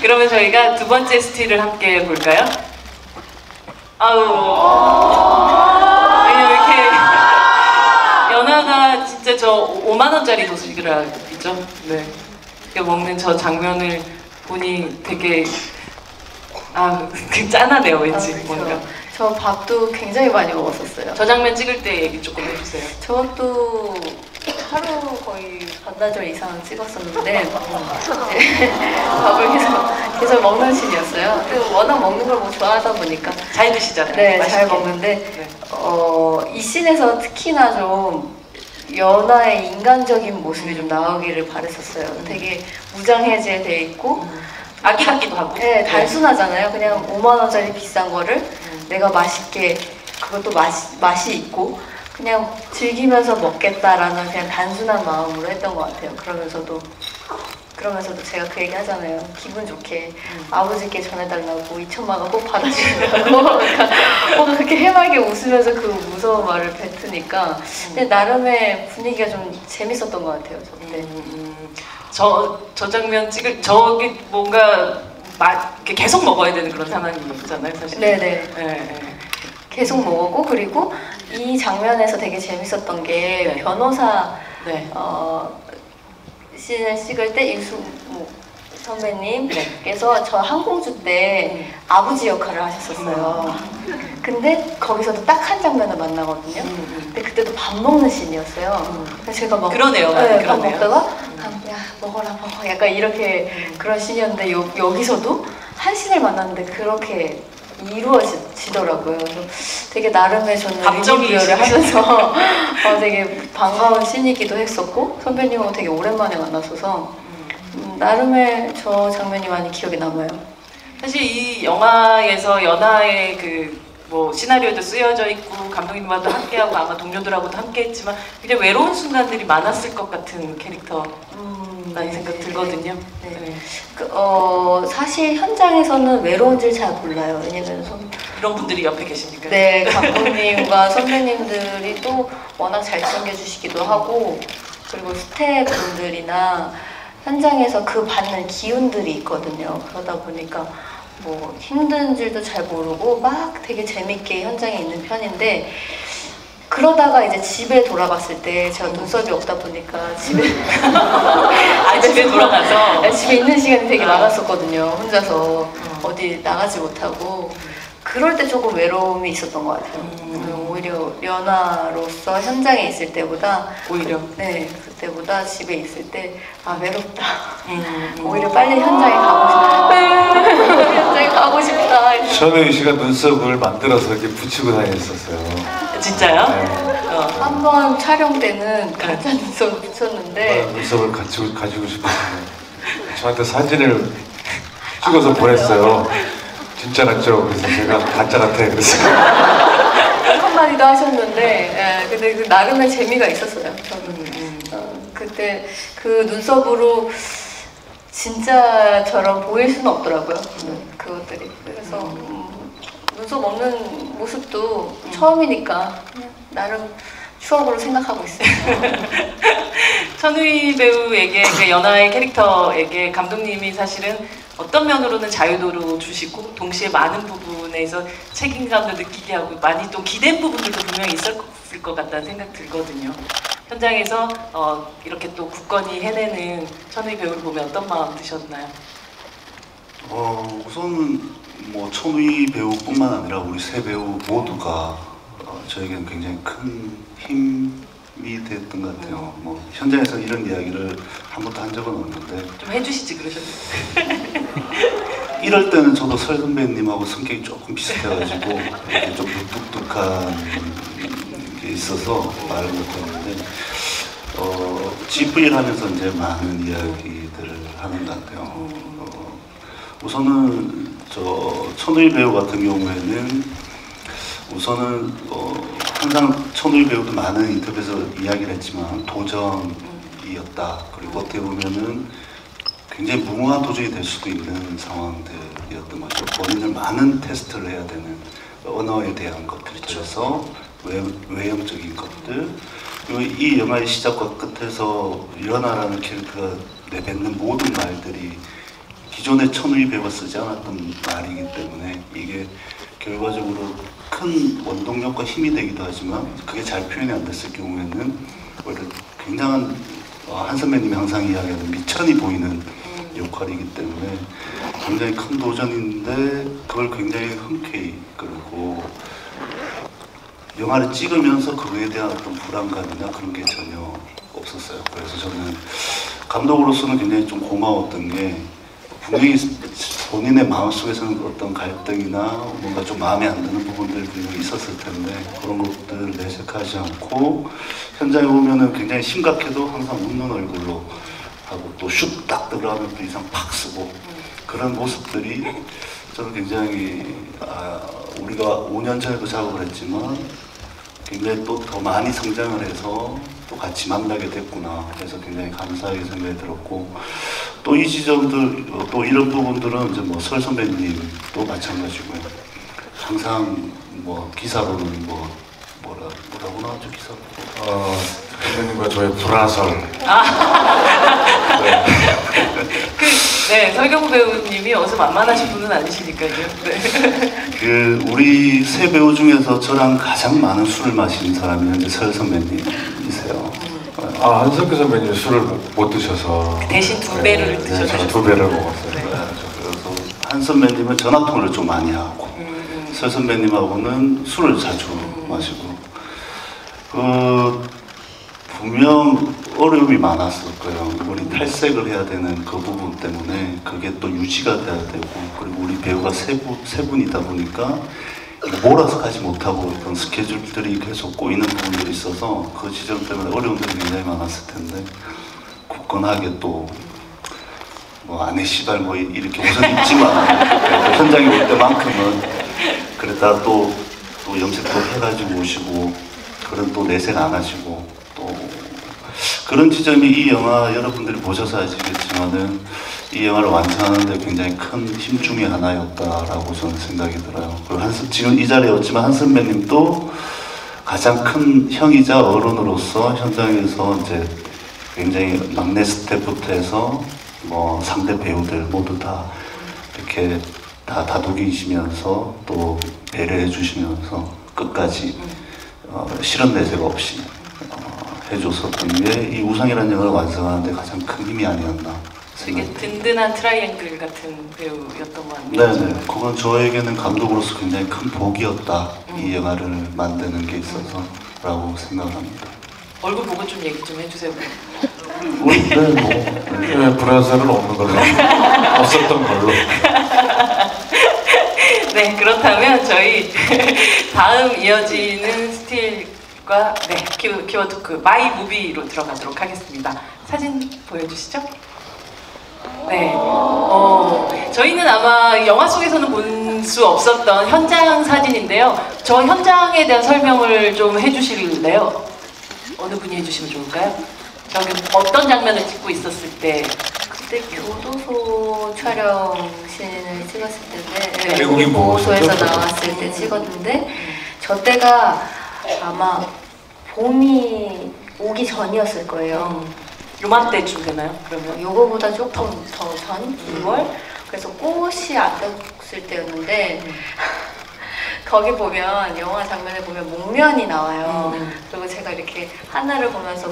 그러면 저희가 두 번째 스틸을 함께 볼까요? 아우. 왜냐면 이렇게 연아가 진짜 저 5만원짜리 도시락이죠. 네. 먹는 저 장면을 보니 되게 짠하네요, 왠지. 뭔가. 저 밥도 굉장히 많이 먹었었어요. 저 장면 찍을 때 얘기 조금 해주세요. 저것도 하루 거의 반나절 이상 찍었었는데 밥을 계속 먹는 신이었어요. 그리고 워낙 먹는 걸 뭐 좋아하다 보니까 잘 드시잖아요. 네, 맛있게. 잘 먹는데 이 씬에서 특히나 좀 연아의 인간적인 모습이 좀 나오기를 바랬었어요. 되게 무장해제돼 있고 아기 같기도 하고. 네, 단순하잖아요. 그냥 5만원짜리 비싼 거를 내가 맛있게, 그것도 맛이 있고 그냥 즐기면서 먹겠다라는 그냥 단순한 마음으로 했던 것 같아요. 그러면서도 제가 그 얘기 하잖아요. 기분 좋게 아버지께 전해달라고 2천만 원 꼭 받아주려고 꼭 그렇게 해맑게 웃으면서 그 무서운 말을 뱉으니까 근데 나름의 분위기가 좀 재밌었던 것 같아요. 저때. 저 장면 저기 뭔가 계속 먹어야 되는 그런 상황이잖아요, 사실. 네네. 네. 계속 먹었고, 그리고 이 장면에서 되게 재밌었던 게 변호사 씬을 찍을 때 이수목 선배님께서 저 항공주 때 아버지 역할을 하셨었어요. 근데 거기서도 딱 한 장면을 만나거든요. 근데 그때도 밥 먹는 씬이었어요. 그래서 제가 막 그러네요, 네, 밥 그러네요. 먹다가 야 먹어라 먹어 약간 이렇게 그런 씬이었는데 여기서도 한 씬을 만났는데 그렇게 이루어지더라고요. 되게 나름의 저는 리뷰를 하면서 되게 반가운 씬이기도 했었고 선배님하고 되게 오랜만에 만났어서 나름의 저 장면이 많이 기억에 남아요. 사실 이 영화에서 연하의 시나리오도 쓰여져 있고 감독님과도 함께하고 아마 동료들하고도 함께했지만 굉장히 외로운 순간들이 많았을 것 같은 캐릭터라는 생각 들거든요. 네. 사실 현장에서는 외로운지를 잘 몰라요. 왜냐면 그런 분들이 옆에 계시니까. 네, 감독님과 선배님들이 또 워낙 잘 챙겨주시기도 하고 그리고 스태프분들이나 현장에서 그 받는 기운들이 있거든요. 그러다 보니까 뭐 힘든 줄도 잘 모르고 막 되게 재밌게 현장에 있는 편인데 그러다가 이제 집에 돌아갔을 때 제가 눈썹이 없다 보니까 집에 집에 돌아가서 집에 있는 시간이 되게 많았었거든요. 혼자서 어디 나가지 못하고 그럴 때 조금 외로움이 있었던 것 같아요. 오히려 연아로서 현장에 있을 때보다 오히려 그때보다 집에 있을 때 외롭다. 오히려 빨리 현장에 가고 싶다. 현장에 가고 싶다. 전우희 씨가 눈썹을 만들어서 이렇게 붙이고 다녔었어요. 진짜요? 네. 한번 촬영 때는 가짜 눈썹을 붙였는데 눈썹을 가지고 싶어서 저한테 사진을 찍어서 보냈어요. 진짜 같죠? 그래서 제가 가짜 같아 그랬어요. 한마디도 하셨는데 근데 그 나름의 재미가 있었어요. 저는 그때 그 눈썹으로 진짜처럼 보일 수는 없더라고요. 그것들이. 그래서 눈썹 없는 모습도 처음이니까 나름 추억으로 생각하고 있어요. 천우희 배우에게 연하의 캐릭터에게 감독님이 사실은 어떤 면으로는 자유도로 주시고 동시에 많은 부분에서 책임감도 느끼게 하고 많이 또 기댄 부분들도 분명히 있을 것 같다는 생각 들거든요. 현장에서 이렇게 또 굳건히 해내는 천우희 배우를 보면 어떤 마음 드셨나요? 우선 뭐 천우희 배우뿐만 아니라 우리 세 배우 모두가 저에게는 굉장히 큰 힘이 됐던 것 같아요. 뭐 현장에서 이런 이야기를 한 번도 한 적은 없는데 좀 해주시지 그러셨는데. 이럴 때는 저도 설 선배님하고 성격이 조금 비슷해가지고 이렇게 좀 무뚝뚝한 게 있어서 말을 못했는데 GV를 하면서 이제 많은 이야기들을 하는 것 같아요. 우선은 천우희 배우 같은 경우에는 우선은 항상 천우희 배우도 많은 인터뷰에서 이야기를 했지만 도전이었다. 그리고 어떻게 보면은 굉장히 무모한 도전이 될 수도 있는 상황들이었던 거죠. 본인을 많은 테스트를 해야 되는 언어에 대한 것들에서 외형적인 것들 그리고 이 영화의 시작과 끝에서 연아라는 캐릭터가 내뱉는 모든 말들이 기존의 천우희 배우가 쓰지 않았던 말이기 때문에 이게 결과적으로 큰 원동력과 힘이 되기도 하지만 그게 잘 표현이 안 됐을 경우에는 오히려 굉장한 한 선배님이 항상 이야기하는 미천이 보이는 역할이기 때문에 굉장히 큰 도전인데 그걸 굉장히 흔쾌히 그리고 영화를 찍으면서 그거에 대한 어떤 불안감이나 그런 게 전혀 없었어요. 그래서 저는 감독으로서는 굉장히 좀 고마웠던 게 분명히 본인의 마음속에서는 어떤 갈등이나 뭔가 좀 마음에 안 드는 부분들이 분명히 있었을 텐데 그런 것들을 내색하지 않고 현장에 오면은 굉장히 심각해도 항상 웃는 얼굴로 하고 또 슛 딱 들어가면 또 이상 팍 쓰고 그런 모습들이 저는 굉장히 우리가 5년 전에도 작업을 했지만 굉장히 또 더 많이 성장을 해서 또 같이 만나게 됐구나. 그래서 굉장히 감사하게 생각이 들었고 또 이 지점들 또 이런 부분들은 이제 뭐 설 선배님도 마찬가지고요. 항상 뭐 기사로는 뭐라고 나왔죠 기사로? 선배님과 저의 불화설. 네, 설경구 배우님이 어디서 만만하신 분은 아니시니까요. 네. 우리 세 배우 중에서 저랑 가장 많은 술을 마시는 사람이 현재 설 선배님이세요. 한석규 선배님 술을 못 드셔서 대신 두 배를 드셔서 제가 두 배를 먹었어요. 네. 그래서 한 선배님은 전화통화를 좀 많이 하고 설 선배님하고는 술을 자주 마시고 분명 어려움이 많았을 거예요. 이번에 탈색을 해야 되는 그 부분 때문에 그게 또 유지가 돼야 되고 그리고 우리 배우가 세 분이다 보니까 몰아서 가지 못하고 그런 스케줄들이 계속 꼬이는 부분들이 있어서 그 지점 때문에 어려움들이 굉장히 많았을 텐데 굳건하게 또 뭐 안에 시발 뭐 이렇게 우선 있지만 현장에 올 때만큼은 그랬다 또 염색도 해가지고 오시고 그런 또 내색 안 하시고 또 그런 지점이 이 영화 여러분들이 보셔서 아시겠지만은 이 영화를 완성하는데 굉장히 큰 힘 중에 하나였다라고 저는 생각이 들어요. 그리고 지금 이 자리에 없지만 한 선배님도 가장 큰 형이자 어른으로서 현장에서 이제 굉장히 막내 스태프부터 해서 뭐 상대 배우들 모두 다 이렇게 다 다독이시면서 또 배려해 주시면서 끝까지 실언 내색 없이 해줬었던 게 이 우상이라는 영화를 완성하는데 가장 큰 힘이 아니었나. 되게 든든한 트라이앵글 같은 배우였던 것 같네요. 네네. 그건 저에게는 감독으로서 굉장히 큰 복이었다. 이 영화를 만드는 게 있어서 라고 생각을 합니다. 얼굴 보고 좀 얘기 좀 해주세요. 네, 불화설은 없는 걸로. 없었던 걸로. 네, 그렇다면 저희 다음 이어지는 스틸과 네, 키워드 토크 마이 무비로 들어가도록 하겠습니다. 사진 보여주시죠? 네, 저희는 아마 영화 속에서는 본 수 없었던 현장 사진인데요. 저 현장에 대한 설명을 좀 해주실래요? 어느 분이 해주시면 좋을까요? 저기 어떤 장면을 찍고 있었을 때? 그때 교도소 촬영신을 찍었을 때인데 네, 외국인 보호소에서 보호소죠? 나왔을 때 찍었는데 저 때가 아마 봄이 오기 전이었을 거예요. 요맘때쯤 되나요? 그러면? 요거보다 조금 더 전? 2월? 그래서 꽃이 안 폈을 때였는데 거기 보면 영화 장면에 보면 목련이 나와요. 그리고 제가 이렇게 하늘을 보면서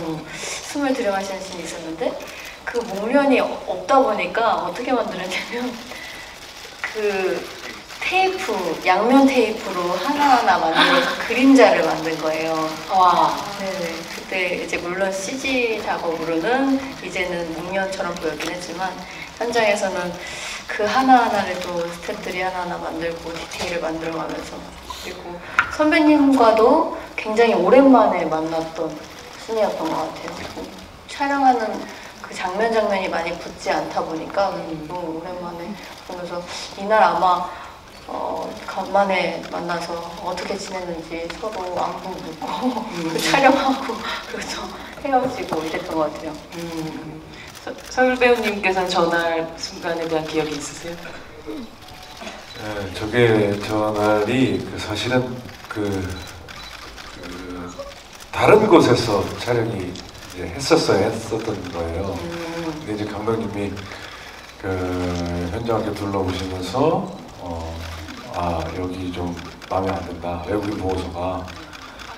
숨을 들여마시는 씬이 있었는데 그 목련이 없다 보니까 어떻게 만들었냐면 그 테이프, 양면 테이프로 하나하나 만들어서 그림자를 만든 거예요. 와. 네네. 그때 이제 물론 CG 작업으로는 이제는 목련처럼 보였긴 했지만 현장에서는 그 하나하나를 또 스태프들이 하나하나 만들고 디테일을 만들어가면서 그리고 선배님과도 굉장히 오랜만에 만났던 신이었던 것 같아요. 촬영하는 그 장면이 많이 붙지 않다 보니까 너무 오랜만에 보면서 이날 아마 간만에 만나서 어떻게 지냈는지 서로 안부 묻고 그 촬영하고 그래서 헤어지고 이랬던 것 같아요. 서울 배우님께서는 전날 순간에 대한 기억이 있으세요? 네, 저날이 사실은 다른 곳에서 촬영이 이제 했었던 거예요. 근데 이제 감독님이 그 현장을 이렇게 둘러보시면서 아 여기 좀 마음에 안 든다 외국인 보호소가.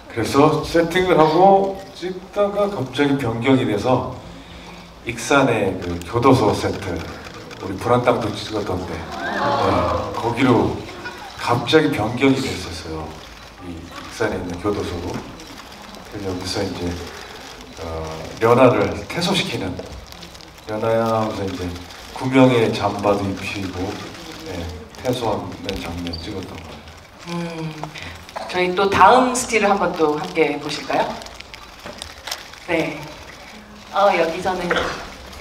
그래서 세팅을 하고 찍다가 갑자기 변경이 돼서 익산의 그 교도소 세트 우리 불안 땅도 찍었던데 네, 거기로 갑자기 변경이 됐었어요. 이 익산에 있는 교도소로. 그래서 여기서 이제 연하를 퇴소시키는 연하야 하면서 이제 구명의 잠바도 입히고 네, 퇴소하는 장면 찍었던 거예요. 저희 또 다음 스틸을 한번 또 함께 보실까요? 네. 여기서는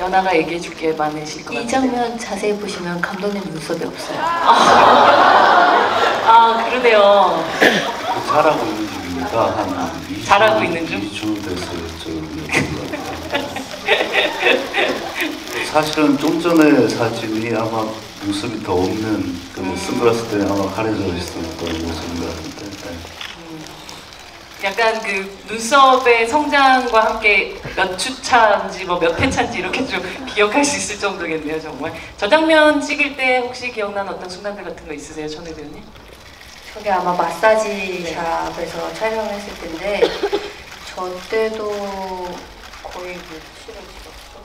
연하가 얘기해 줄 게 많으실 것 같아요. 이 장면 자세히 보시면 감독님 눈썹이 없어요. 그러네요. 잘하고 있는 중입니다. 한 2주, 잘하고 있는 중? 2주 됐어요. 사실은 좀 전에 사진이 아마 모습이 더 없는 그 선글라스 때문에 아마 가려져 있었던 모습인 것 같은데. 네. 약간 그 눈썹의 성장과 함께 몇 주차인지 뭐 몇 회차인지 이렇게 좀 기억할 수 있을 정도겠네요, 정말. 저 장면 찍을 때 혹시 기억나는 어떤 순간들 같은 거 있으세요, 천혜 배우님? 저게 아마 마사지 샵에서 촬영을 했을 텐데 저 때도 거의 며칠을 찍었어?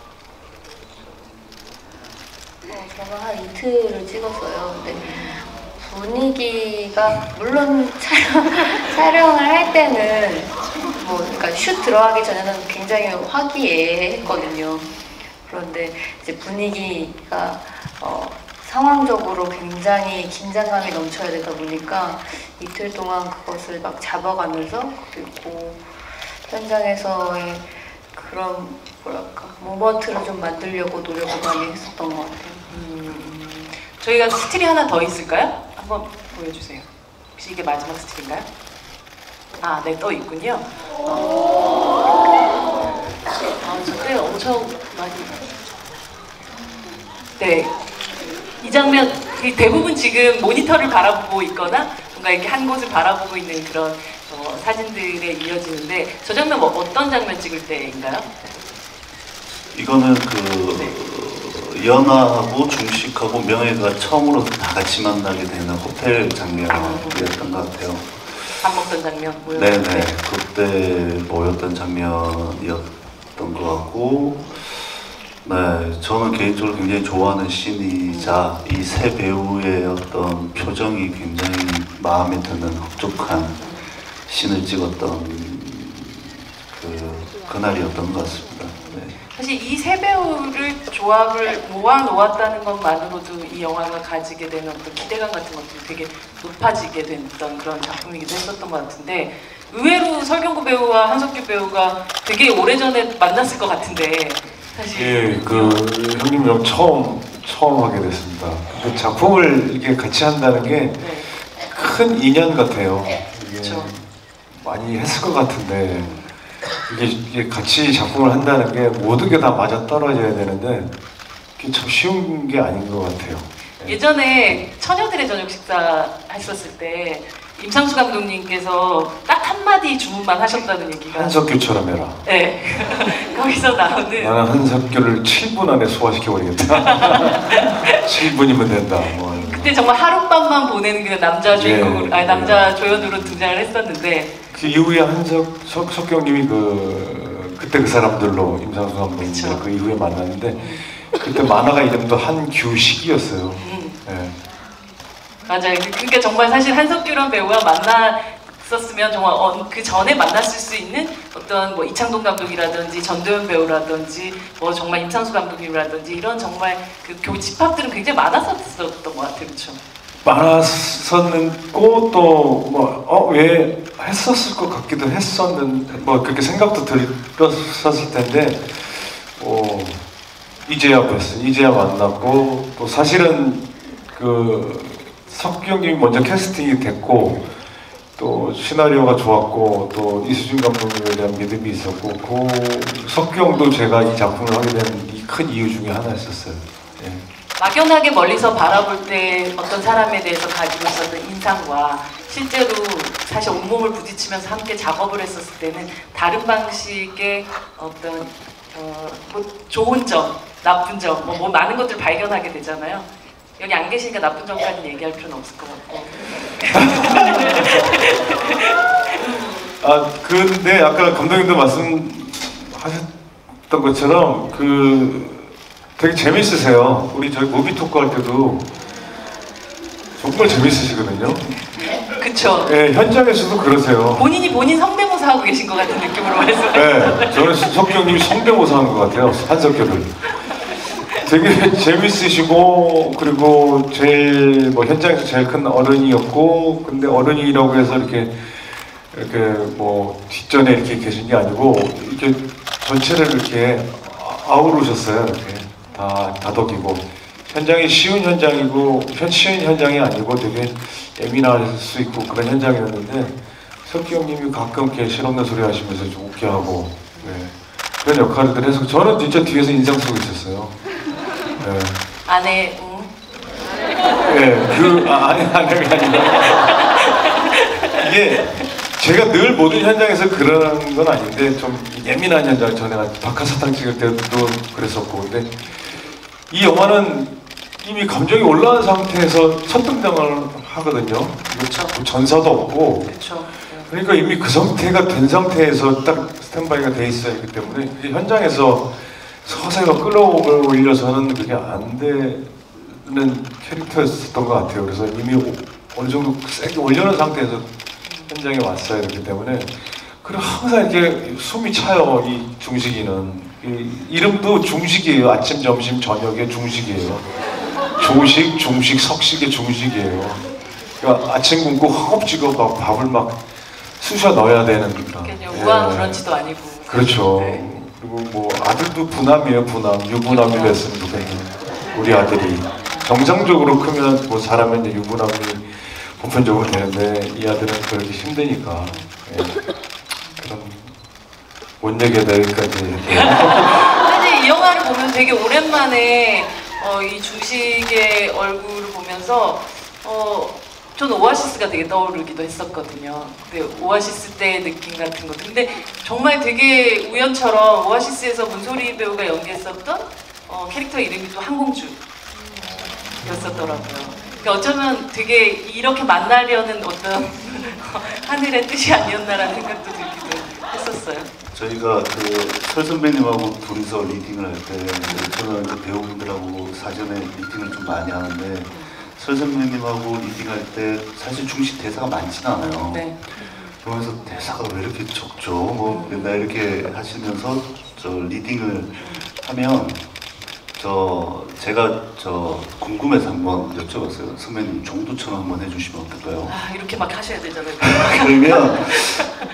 저는 한 이틀을 찍었어요. 근데 분위기가 물론 촬영을 할 때는 그러니까 슛 들어가기 전에는 굉장히 화기애애했거든요. 그런데 이제 분위기가 상황적으로 굉장히 긴장감이 넘쳐야 되다 보니까 이틀 동안 그것을 막 잡아가면서 그리고 현장에서의 그런 뭐랄까 모먼트를 좀 만들려고 노력을 많이 했었던 것 같아요. 저희가 스틸이 하나 더 있을까요? 한번 보여주세요. 혹시 이게 마지막 스틸인가요? 네, 또 있군요. 저때 엄청 많이. 네. 이 장면, 대부분 지금 모니터를 바라보고 있거나 뭔가 이렇게 한 곳을 바라보고 있는 그런 사진들에 이어지는데 저 장면 어떤 장면 찍을 때인가요? 이거는 연하하고 중식하고 명예가 처음으로 다 같이 만나게 되는 호텔 장면이었던 것 같아요. 밥 먹던 장면 모였을 네네, 때. 그때 모였던 장면이었던 것 같고, 네, 저는 개인적으로 굉장히 좋아하는 씬이자 이 세 배우의 어떤 표정이 굉장히 마음에 드는 흡족한 씬을 찍었던 그날이었던 것 같습니다. 네. 사실 이 세 배우를 조합을 모아놓았다는 것만으로도 이 영화가 가지게 되는 어떤 기대감 같은 것들이 되게 높아지게 됐던 그런 작품이기도 했었던 것 같은데 의외로 설경구 배우와 한석규 배우가 되게 오래전에 만났을 것 같은데 사실 예, 그 형님이랑 처음 하게 됐습니다. 그 작품을 이렇게 같이 한다는 게 큰 인연 같아요. 이게 그쵸. 많이 했을 것 같은데 이게 같이 작품을 한다는 게 모든 게 다 맞아 떨어져야 되는데 그게 참 쉬운 게 아닌 것 같아요. 예전에 처녀들의 저녁 식사 했었을 때 임상수 감독님께서 딱 한마디 주문만 하셨다는 얘기가 한석규처럼 해라. 네. 거기서 나오는 나는 한석규를 7분 안에 소화시켜버리겠다. 7분이면 된다. 뭐. 그때 정말 하룻밤만 보내는 그 남자 주인공으로, 예, 남자 조연으로 등장을 했었는데 그 이후에 석경님이 그때 그 사람들로 임상수 감독님 그쵸. 그 이후에 만났는데 그때 만화가 이름도 한규식이었어요. 예. 맞아요. 그러니까 정말 사실 한석규란 배우와 만났었으면 정말 그 전에 만났을 수 있는 어떤 뭐 이창동 감독이라든지 전도연 배우라든지 뭐 정말 임상수 감독님이라든지 이런 정말 그 집합들은 굉장히 많았었던 것 같아요, 그렇죠? 많았었고 또 왜 했었을 것 같기도 했었는데 뭐 그렇게 생각도 들었었을 텐데 이제야 만났고 또 사실은 석규 형님이 먼저 캐스팅이 됐고 또 시나리오가 좋았고 또 이수진 감독님에 대한 믿음이 있었고 그 석규 형도 제가 이 작품을 하게 된 이 큰 이유 중에 하나였었어요. 예. 막연하게 멀리서 바라볼 때 어떤 사람에 대해서 가지고 있었던 인상과 실제로 사실 온몸을 부딪히면서 함께 작업을 했었을 때는 다른 방식의 어떤 뭐 좋은 점, 나쁜 점, 뭐 많은 것들을 발견하게 되잖아요. 여기 안 계시니까 나쁜 점까지는 얘기할 필요는 없을 것 같고. 근데 아까 감독님도 말씀하셨던 것처럼 되게 재밌으세요. 우리 저희 무비 토크 할 때도 정말 재밌으시거든요. 그쵸. 네, 현장에서도 그러세요. 본인이 본인 성대모사 하고 계신 것 같은 느낌으로 말씀하셨어요. 네, 저는 석경님이 성대모사 하는 것 같아요. 한석규를. 되게 재밌으시고, 그리고 제일 뭐 현장에서 제일 큰 어른이었고, 근데 어른이라고 해서 이렇게 뭐 뒷전에 이렇게 계신 게 아니고 이렇게 전체를 이렇게 아우르셨어요. 이렇게 다 다독이고 현장이 쉬운 현장이고 쉬운 현장이 아니고 되게 예민할 수 있고 그런 현장이었는데 석기 형님이 가끔 이렇게 실없는 소리 하시면서 좀 웃게 하고 그런 역할들 해서 저는 진짜 뒤에서 인상 쓰고 있었어요. 네. 아내, 네, 아내가 아니라 이게 제가 늘 모든 현장에서 그러는 건 아닌데 좀 예민한 현장, 전에 박하사탕 찍을 때도 그랬었고, 근데 이 영화는 이미 감정이 올라온 상태에서 첫 등장을 하거든요. 그렇죠. 전사도 없고, 그렇죠. 그러니까 이미 그 상태가 된 상태에서 딱 스탠바이가 돼 있어야 하기 때문에 현장에서 서서히 끌어올려서는 그게 안 되는 캐릭터였었던 것 같아요. 그래서 이미 어느 정도 세게 올려놓은 상태에서 현장에 왔어야 되기 때문에 그리고 항상 이렇게 숨이 차요. 이 중식이는 이름도 중식이에요. 아침, 점심, 저녁에 중식이에요. 조식, 중식, 석식의 중식이에요. 그러니까 아침 굶고 허겁지겁 막 밥을 막 쑤셔 넣어야 되는 그런. 그냥 우아한 브런치도 아니고. 그렇죠. 네. 그리고 뭐 아들도 부남이에요. 부남, 유부남이 됐으면 좋겠는 우리 아들이 정상적으로 크면 뭐 사람은 이제 유부남이 보편적으로 되는데 이 아들은 그렇게 힘드니까 그런 못 얘기하다 여기까지 이렇게. 사실 이 영화를 보면 되게 오랜만에 이 중식의 얼굴을 보면서 저는 오아시스가 되게 떠오르기도 했었거든요. 근데 오아시스 때의 느낌 같은 것도. 근데 정말 되게 우연처럼 오아시스에서 문소리 배우가 연기했었던 캐릭터 이름이 또 한공주였었더라고요. 그러니까 어쩌면 되게 이렇게 만나려는 어떤 하늘의 뜻이 아니었나라는 생각도 들기도 했었어요. 저희가 설 선배님하고 둘이서 리딩을 할 때 저는 배우분들하고 사전에 미팅을 좀 많이 하는데 설 선배님하고 리딩할 때 사실 중식 대사가 많지는 않아요. 네. 그러면서 대사가 왜 이렇게 적죠? 뭐 맨날 이렇게 하시면서 저 리딩을 하면 제가 궁금해서 한번 여쭤봤어요. 선배님 종두처럼 한번 해주시면 어떨까요? 이렇게 막 하셔야 되잖아요. 그러면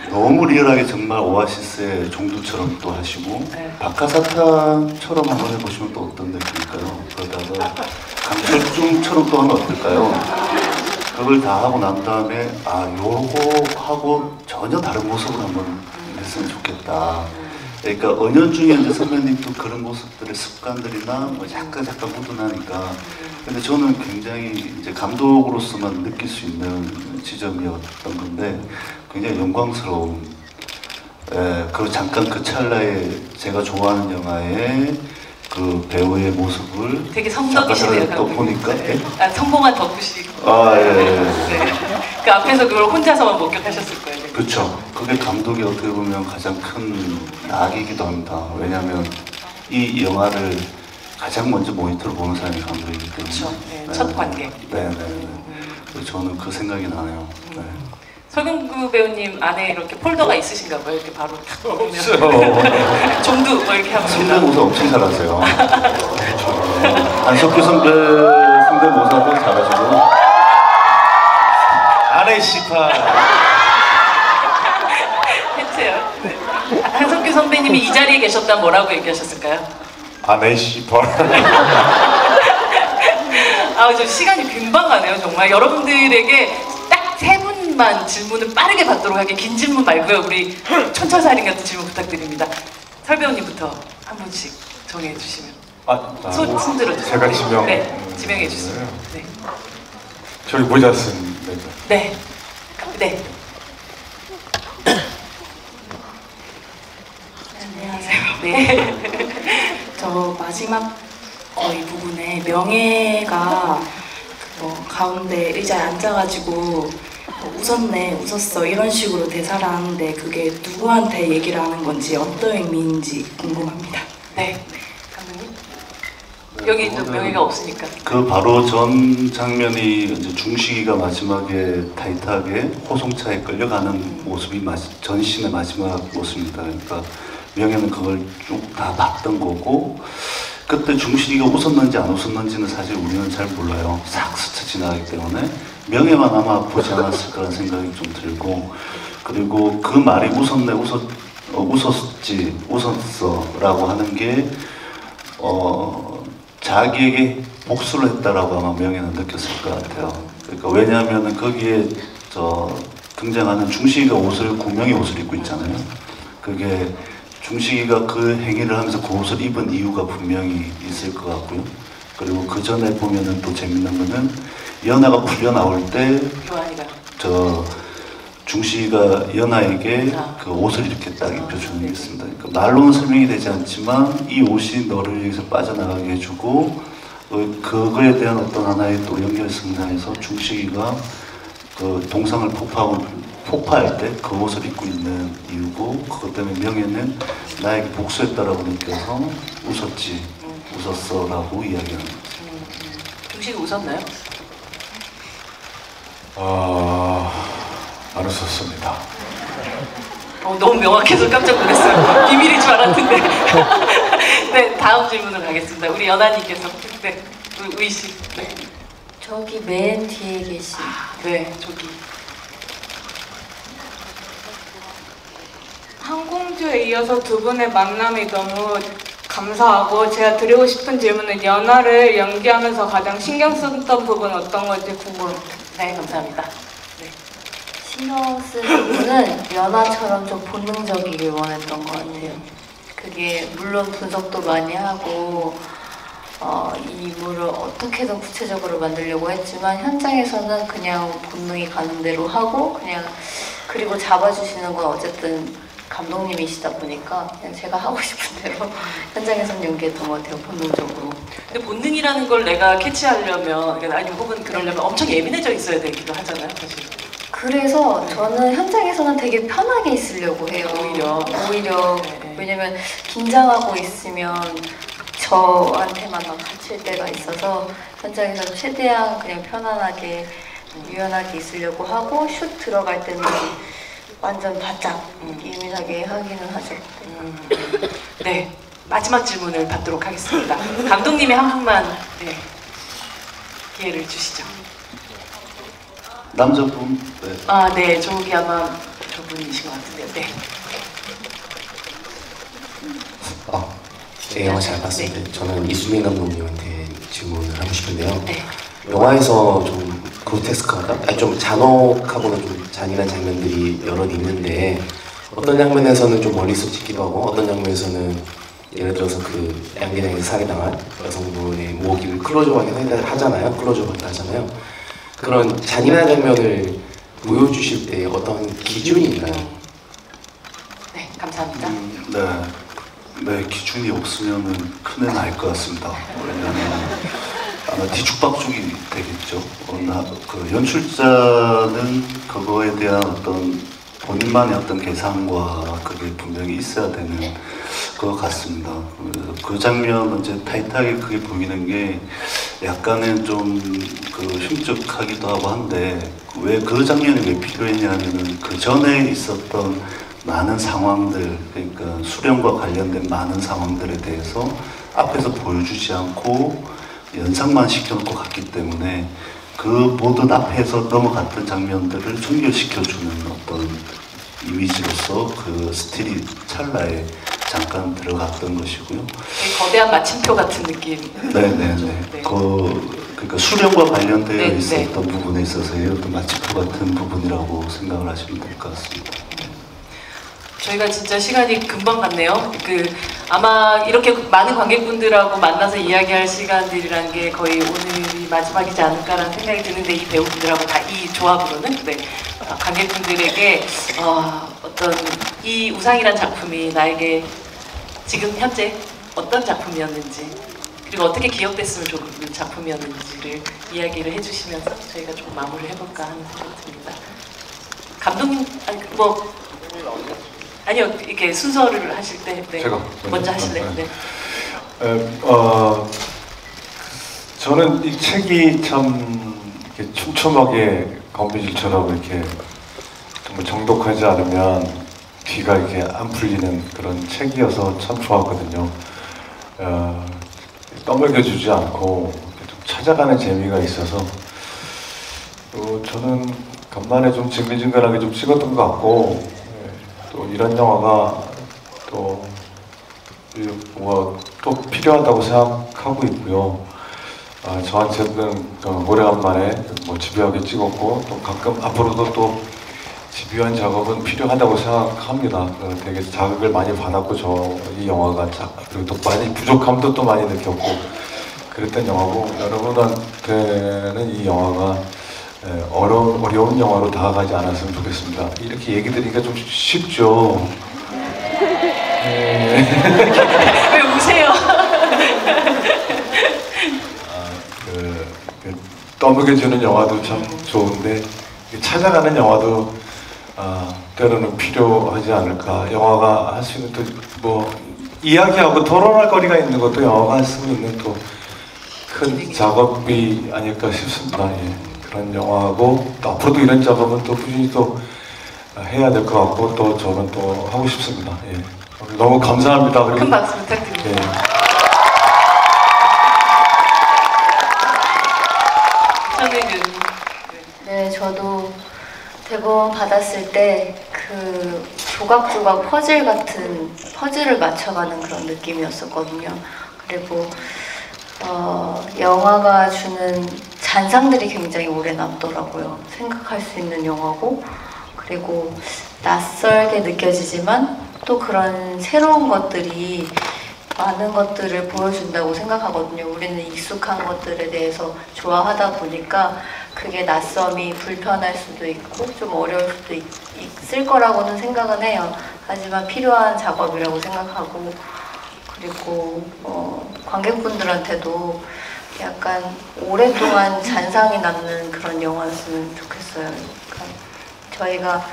너무 리얼하게 정말 오아시스의 종두처럼 또 하시고 네. 박하사탕처럼 한번 해보시면 또 어떤 느낌일까요? 그러다가 강철중처럼 또 하면 어떨까요? 그걸 다 하고 난 다음에 요거 하고 전혀 다른 모습으로 한번 했으면 좋겠다. 그러니까 은연중에 이제 선배님도 그런 모습들의 습관들이나 뭐 약간 묻어나니까. 근데 저는 굉장히 이제 감독으로서만 느낄 수 있는 지점이었던 건데 굉장히 영광스러운. 잠깐 그 찰나에 제가 좋아하는 영화의 그 배우의 모습을 되게 성덕이시네요. 또 보니까 네. 성공한 덕후시. 예. 네. 그 앞에서 그걸 혼자서만 목격하셨을 거예요. 그렇죠. 그게 감독이 어떻게 보면 가장 큰 낙이기도 합니다. 왜냐하면 이 영화를 가장 먼저 모니터로 보는 사람이 감독이기 때문에. 그렇죠. 네, 첫 관객. 네. 그래서 저는 그 생각이 나네요. 네. 설경구 배우님 안에 이렇게 폴더가 있으신가 봐요. 이렇게 바로 탁 보면. 없어요. 종두 뭐 이렇게 하면. 성대모사 엄청 잘하세요. 안석규 선배 성대모사도 잘하시고. 아내 씨파. 했어요. 네. 한석규 선배님이 이 자리에 계셨다면 뭐라고 얘기하셨을까요? 아내 씨파. 저 시간이 금방 가네요, 정말. 여러분들에게 딱 3분만 질문을 빠르게 받도록 하게 긴 질문 말고요. 우리 촌철살인 같은 질문 부탁드립니다. 설 배우님부터 한 분씩 정해 주시면. 손 들어주세요. 제가 지명. 네, 지명해 주세요. 네. 저기 모자 쓴. 네. 네. 안녕하세요. 네. 저 마지막 거의 부분에 명예가 가운데 의자에 앉아가지고 웃었네, 웃었어 이런 식으로 대사를 하는데 그게 누구한테 얘기를 하는 건지 어떤 의미인지 궁금합니다. 네. 감독님? 여기 또 명예가 없으니까. 그 바로 전 장면이 이제 중식이가 마지막에 타이트하게 호송차에 끌려가는 모습이 전신의 마지막 모습입니다. 그러니까 명예는 그걸 쭉 다 봤던 거고, 그때 중식이가 웃었는지 안 웃었는지는 사실 우리는 잘 몰라요. 싹 스쳐 지나가기 때문에 명예만 아마 보지 않았을 거라는 생각이 좀 들고, 그리고 그 말이 웃었네, 웃었지, 웃었어 라고 하는 게 자기에게 복수를 했다라고 아마 명예는 느꼈을 것 같아요. 그러니까 왜냐하면 거기에 등장하는 중식이가 구명의 옷을 입고 있잖아요. 그게 중식이가 그 행위를 하면서 그 옷을 입은 이유가 분명히 있을 것 같고요. 그리고 그 전에 보면은 또 재밌는 거는 연아가 풀려 나올 때 요한이가. 중식이가 연아에게 그 옷을 이렇게 딱 입혀주는 게 있습니다. 그러니까 말로는 설명이 되지 않지만 이 옷이 너를 여기서 빠져나가게 해주고, 그거에 대한 어떤 하나의 또 연결성상에서 중식이가 그 동상을 폭파할 때 그 옷을 입고 있는 이유고, 그것 때문에 명예는 나에게 복수했다라고 느껴서 웃었지, 웃었어 라고 이야기합니다. 중식이 웃었나요? 안 웃었습니다. 너무 명확해서 깜짝 놀랐어요. 비밀인 줄 알았는데. 네, 다음 질문으로 가겠습니다. 우리 연아님께서. 네, 우이 씨. 네. 저기 맨 뒤에 계신. 네, 저기. 항공주에 이어서 두 분의 만남이 너무 감사하고, 제가 드리고 싶은 질문은 연아를 연기하면서 가장 신경 썼던 부분 어떤 건지 궁금합니다. 네, 감사합니다. 네. 신경 쓴 부분은 연아처럼 좀 본능적이길 원했던 것 같아요. 그게 물론 분석도 많이 하고 이 인물을 어떻게든 구체적으로 만들려고 했지만 현장에서는 그냥 본능이 가는 대로 하고, 그냥 그리고 잡아주시는 건 어쨌든 감독님이시다 보니까 그냥 제가 하고 싶은 대로 현장에서는 연기했던 것 같아요, 본능적으로. 근데 본능이라는 걸 내가 캐치하려면, 아니 혹은 그러려면 엄청 예민해져 있어야 되기도 하잖아요, 사실. 그래서 저는 현장에서는 되게 편하게 있으려고 해요. 오히려 네. 왜냐면 긴장하고 있으면 저한테만 막 갇힐 때가 있어서 현장에서는 최대한 그냥 편안하게 유연하게 있으려고 하고, 슛 들어갈 때는 완전 바짝 예민하게 하기는 하죠. 네, 마지막 질문을 받도록 하겠습니다. 감독님이 한 분만 네, 기회를 주시죠. 남자분? 네. 네, 저기 아마 저분이신 것 같은데요. 네. 제 영화 잘 봤습니다. 저는 이수민 감독님한테 질문을 하고 싶은데요. 네. 영화에서 좀 그로테스크하다? 좀 잔혹하고는 좀 잔인한 장면들이 여러 있는데, 어떤 장면에서는 좀 멀리서 찍기도 하고, 어떤 장면에서는 예를 들어서 그 양계장에서 살해당한 여성분의 모기를 클로즈업하게 하잖아요. 클로즈업하게 하잖아요. 그런 잔인한 장면을 보여주실 때 어떤 기준이 있나요? 네, 감사합니다. 네, 기준이 없으면은 큰애 날 것 같습니다. 왜냐하면 아마 뒤죽박죽이 되겠죠. 그 연출자는 그거에 대한 어떤 본인만의 어떤 계산과 그게 분명히 있어야 되는 것 같습니다. 그 장면 이제 타이트하게 그게 보이는 게 약간은 좀 그 흉측하기도 하고 한데, 왜 그 장면이 왜 필요했냐면은 그 전에 있었던 많은 상황들, 그러니까 수련과 관련된 많은 상황들에 대해서 앞에서 보여주지 않고 연상만 시켜놓고 갔기 때문에 그 모든 앞에서 넘어갔던 장면들을 연결시켜주는 어떤 이미지로서 그 스틸이 찰나에 잠깐 들어갔던 것이고요. 거대한 마침표 같은 느낌. 네네네. 네. 그러니까 수련과 관련되어 네, 있었던 부분에 있어서의 어떤 마침표 같은 부분이라고 생각을 하시면 될 것 같습니다. 저희가 진짜 시간이 금방 갔네요. 아마 이렇게 많은 관객분들하고 만나서 이야기할 시간들이란 게 거의 오늘이 마지막이지 않을까라는 생각이 드는데, 이 배우분들하고 다 이 조합으로는 관객분들에게 어떤 이 우상이란 작품이 나에게 지금 현재 어떤 작품이었는지 그리고 어떻게 기억됐으면 좋은 작품이었는지를 이야기를 해주시면서 저희가 좀 마무리를 해볼까 하는 생각이 듭니다. 감독님, 아니요, 이렇게 순서를 하실 때 네. 제가 먼저 하실래요? 네. 저는 이 책이 참 이렇게 촘촘하게 검비질처럼 이렇게 정말 정독하지 않으면 귀가 이렇게 안 풀리는 그런 책이어서 참 좋았거든요. 떠먹여주지 않고 좀 찾아가는 재미가 있어서 저는 간만에 좀 징글징글하게 좀 찍었던 것 같고 또 이런 영화가 또 필요하다고 생각하고 있고요. 저한테는 오래간만에 집요하게 찍었고 또 가끔 앞으로도 또 집요한 작업은 필요하다고 생각합니다. 되게 자극을 많이 받았고 이 영화가 그리고 또 많이 부족함도 또 많이 느꼈고 그랬던 영화고 여러분한테는 이 영화가 어려운 영화로 다가가지 않았으면 좋겠습니다. 이렇게 얘기 드리기가 좀 쉽죠. 왜 우세요? 떠먹여주는 영화도 참 좋은데 찾아가는 영화도 때로는 필요하지 않을까. 영화가 할 수 있는 또 이야기하고 토론할 거리가 있는 것도 영화가 할 수 있는 또 큰 작업이 아닐까 싶습니다. 예. 그런 영화고 또 앞으로도 이런 작업은 또 꾸준히 또 해야 될 것 같고 또 저는 또 하고 싶습니다. 예. 너무 감사합니다. 큰 박수 부탁드립니다. 예. 네, 저도 대본 받았을 때 그 조각조각 퍼즐을 맞춰가는 그런 느낌이었었거든요. 그리고 영화가 주는 잔상들이 굉장히 오래 남더라고요. 생각할 수 있는 영화고, 그리고 낯설게 느껴지지만 또 그런 새로운 것들이 많은 것들을 보여준다고 생각하거든요. 우리는 익숙한 것들에 대해서 좋아하다 보니까 그게 낯섦이 불편할 수도 있고 좀 어려울 수도 있을 거라고는 생각은 해요. 하지만 필요한 작업이라고 생각하고, 그리고 관객분들한테도 약간 오랫동안 잔상이 남는 그런 영화였으면 좋겠어요. 그러니까 저희가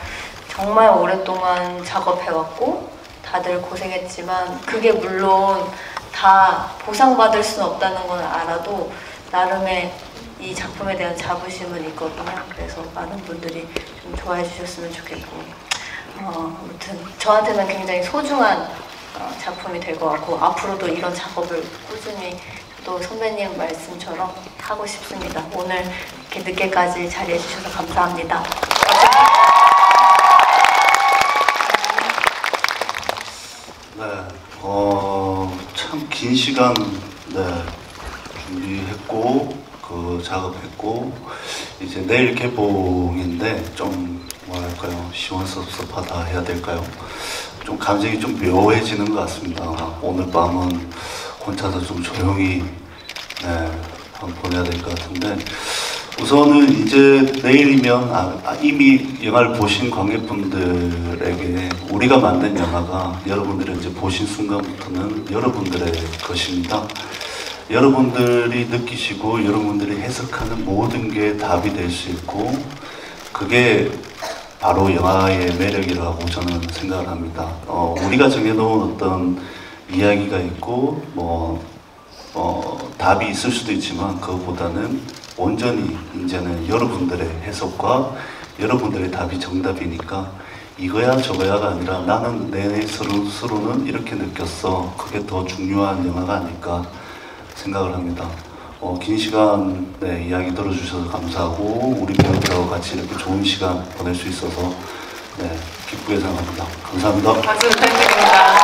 정말 오랫동안 작업해왔고 다들 고생했지만 그게 물론 다 보상받을 수는 없다는 건 알아도 나름의 이 작품에 대한 자부심은 있거든요. 그래서 많은 분들이 좀 좋아해 주셨으면 좋겠고, 아무튼 저한테는 굉장히 소중한 작품이 될 것 같고 앞으로도 이런 작업을 꾸준히 저도 선배님 말씀처럼 하고 싶습니다. 오늘 이렇게 늦게까지 자리해 주셔서 감사합니다. 네, 참 긴 시간 준비했고 작업했고 이제 내일 개봉인데 좀 뭐랄까요, 시원섭섭하다 해야 될까요? 좀 감정이 좀 묘해지는 것 같습니다. 오늘 밤은 혼자서 좀 조용히 한번 보내야 될 것 같은데, 우선은 이제 내일이면 이미 영화를 보신 관객분들에게 우리가 만든 영화가 여러분들이 이제 보신 순간부터는 여러분들의 것입니다. 여러분들이 느끼시고 여러분들이 해석하는 모든 게 답이 될 수 있고 그게 바로 영화의 매력이라고 저는 생각을 합니다. 우리가 정해놓은 어떤 이야기가 있고 답이 있을 수도 있지만 그것보다는 온전히 이제는 여러분들의 해석과 여러분들의 답이 정답이니까 이거야 저거야가 아니라 나는 내 스스로는 이렇게 느꼈어. 그게 더 중요한 영화가 아닐까 생각을 합니다. 긴 시간 이야기 들어주셔서 감사하고 우리 배우들하고 같이 이렇게 좋은 시간 보낼 수 있어서 기쁘게 생각합니다. 감사합니다. 박수 부탁드립니다.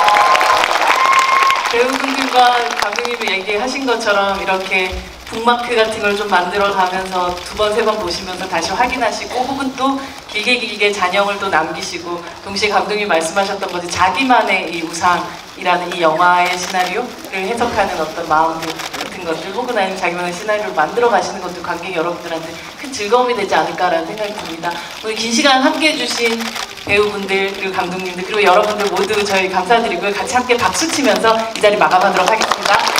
배우분들과 감독님이 얘기하신 것처럼 이렇게 북마크 같은 걸 좀 만들어 가면서 두 번, 세 번 보시면서 다시 확인하시고 혹은 또 길게 잔영을 또 남기시고 동시에 감독님이 말씀하셨던 것이 자기만의 이 우상이라는 이 영화의 시나리오를 해석하는 어떤 마음들 같은 것들 혹은 아니면 자기만의 시나리오를 만들어 가시는 것도 관객 여러분들한테 큰 즐거움이 되지 않을까라는 생각이 듭니다. 오늘 긴 시간 함께 해주신 배우분들 그리고 감독님들 그리고 여러분들 모두 저희 감사드리고요. 같이 함께 박수 치면서 이 자리 마감하도록 하겠습니다.